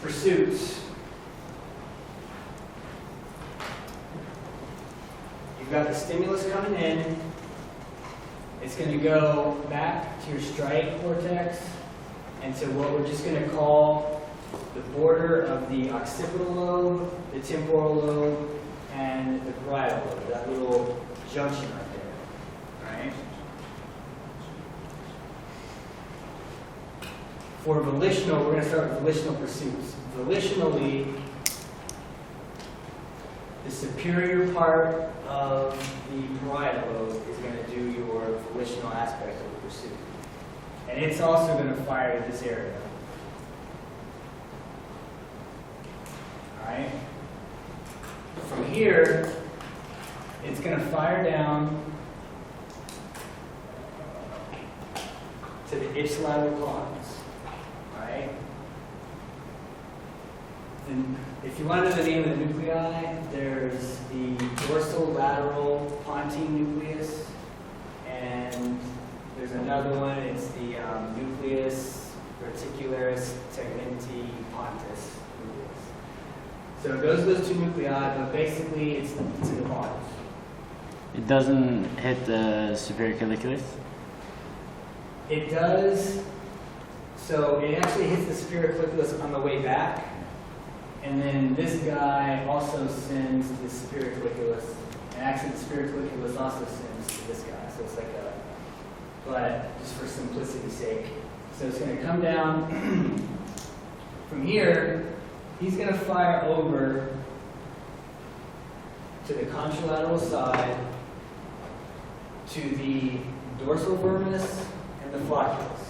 pursuits, you've got the stimulus coming in. It's going to go back to your striate cortex and to what we're just going to call the border of the occipital lobe, the temporal lobe, and the parietal lobe, that little junction right there. All right? For volitional, we're going to start with volitional pursuits. Volitionally, the superior part of the parietal lobe is going to do your volitional aspect of the pursuit. And it's also going to fire to this area. All right? From here, it's going to fire down to the ipsilateral pons. Right? And if you want to know the name of the nuclei, there's the dorsolateral pontine nucleus, and there's another one, it's the nucleus reticularis tegmenti pontis nucleus. So it goes to those two nuclei, but basically it's in the pons. It doesn't hit the superior colliculus? It does. So it actually hits the superior colliculus on the way back, and then this guy also sends to the superior colliculus, and actually the superior colliculus also sends to this guy. So it's like a, but just for simplicity's sake. So it's going to come down from here. He's going to fire over to the contralateral side, to the dorsal vermis and the flocculus.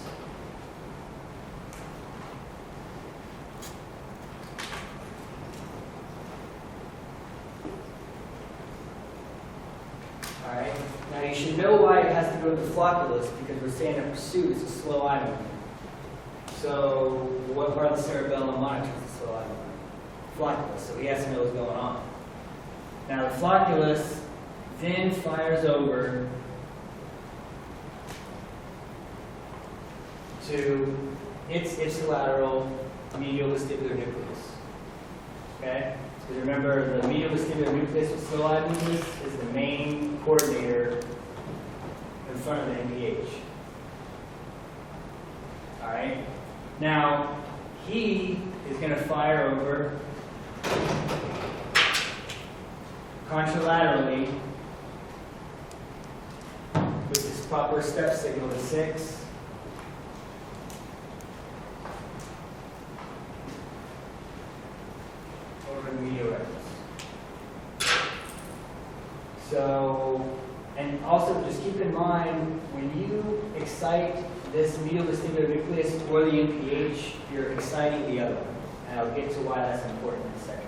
Alright, now you should know why it has to go to the flocculus, because we're saying a pursuit is a slow eye movement. So, what part of the cerebellum monitors the slow eye movement? Flocculus, so he has to know what's going on. Now the flocculus then fires over to its ipsilateral medial vestibular nucleus. Okay? Because remember, the medial vestibular nucleus with slow eye movements is the main coordinator in front of the NPH. Alright? Now, he is going to fire over contralaterally with this proper step signal to 6. Over the medial rectus. So, and also just keep in mind, when you excite this medial vestibular nucleus or the NPH, you're exciting the other one. And I'll get to why that's important in a second.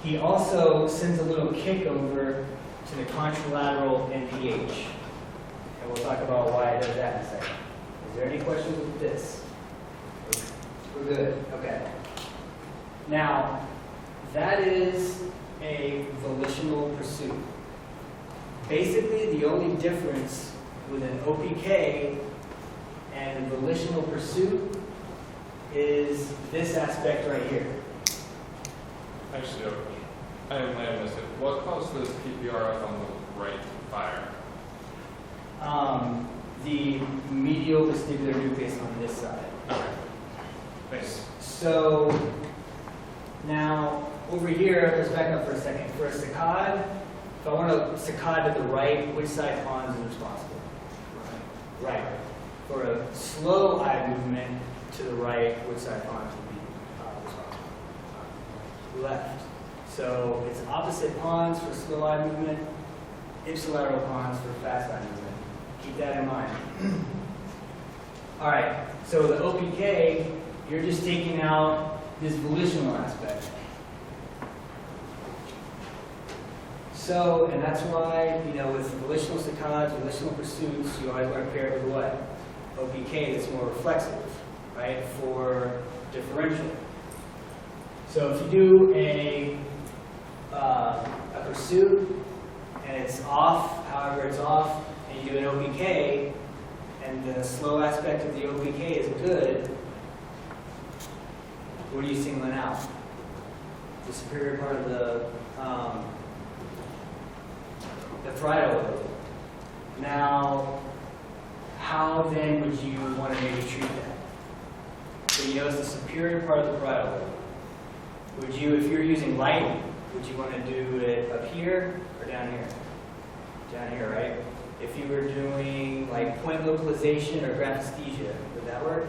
He also sends a little kick over to the contralateral NPH. And we'll talk about why it does that in a second. Is there any questions with this? We're good. Okay. Now, that is a volitional pursuit. Basically, the only difference with an OPK and a volitional pursuit is this aspect right here. Actually, I might have missed it. What causes PPRF on the right to fire? The medial vestibular nucleus on this side. Okay. Thanks. So now over here, let's back up for a second. For a saccade, if I want a saccade to the right, which side pons is responsible? Right. For a slow eye movement to the right, which side pons would be responsible? Left. So it's opposite pons for slow eye movement, ipsilateral pons for fast eye movement. Keep that in mind. All right. So the OPK, you're just taking out this volitional aspect. So, and that's why, with volitional saccades, volitional pursuits, you always want to pair it with what? OPK, that's more reflexive, right, for differential. So if you do a pursuit and it's off, however it's off, and you do an OPK, and the slow aspect of the OPK is good, the superior part of the parietal lobe. Now, how then would you want to maybe treat that? So you know it's the superior part of the parietal lobe. Would you, if you're using light, would you want to do it up here or down here? Down here, right? If you were doing like point localization or graphesthesia, would that work?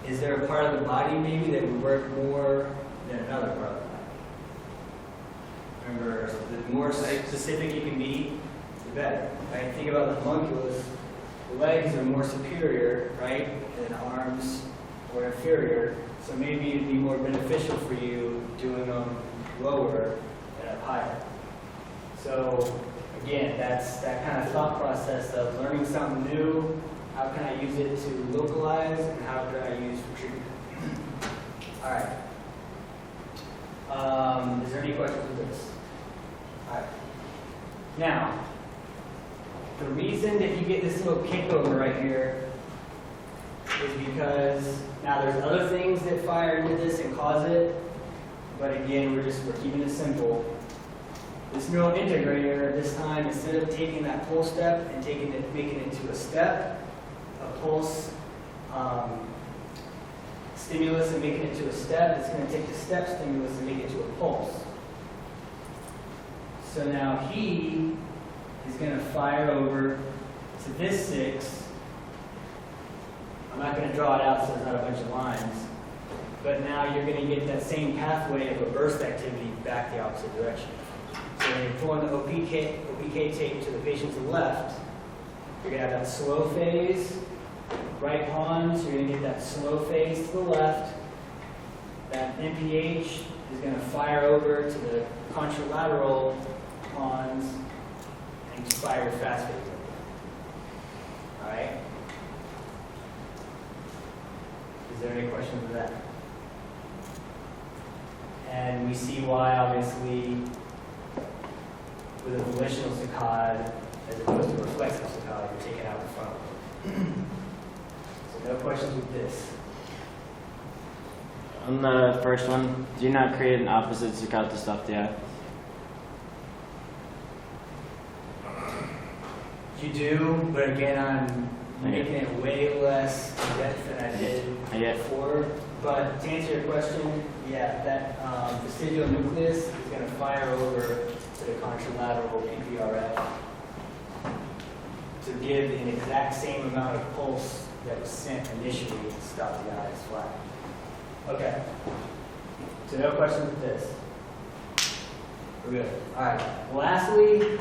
Is there a part of the body maybe that would work more than another part of the body? Remember, the more specific you can be, the better. Right? Think about the homunculus. The legs are more superior, right, than arms or inferior. So maybe it'd be more beneficial for you doing them lower and up higher. So again, that's that kind of thought process of learning something new. How can I use it to localize, and how can I use for treatment? All right. Is there any questions with this? All right. Now, the reason that you get this little kickover right here is because now there's other things that fire into this and cause it, but again, we're keeping it simple. This neural integrator, this time, instead of taking that pulse step and making it into a step, a pulse stimulus and making it to a step, it's going to take the step stimulus and make it to a pulse. So now he is going to fire over to this 6. I'm not going to draw it out so there's not a bunch of lines, but now you're going to get that same pathway of a burst activity back the opposite direction. So when you're pulling the OPK tape to the patient's left, you're going to have that slow phase, right pons, you're going to get that slow phase to the left. That NPH is going to fire over to the contralateral pons and fire fast phase. All right? Is there any questions with that? And we see why, obviously, with a volitional saccade, as opposed to a reflexive saccade, you're taking out the front. So no questions with this. On the first one, do you not create an opposite saccade to stuff the eye? You do, but again, I'm making it way less in depth than I did before. But to answer your question, yeah, that vestigial nucleus is going to fire over to the contralateral PPRF to give an exact same amount of pulse that was sent initially to stop the eyes flat. Okay. So no questions with this. We're good. All right. Lastly,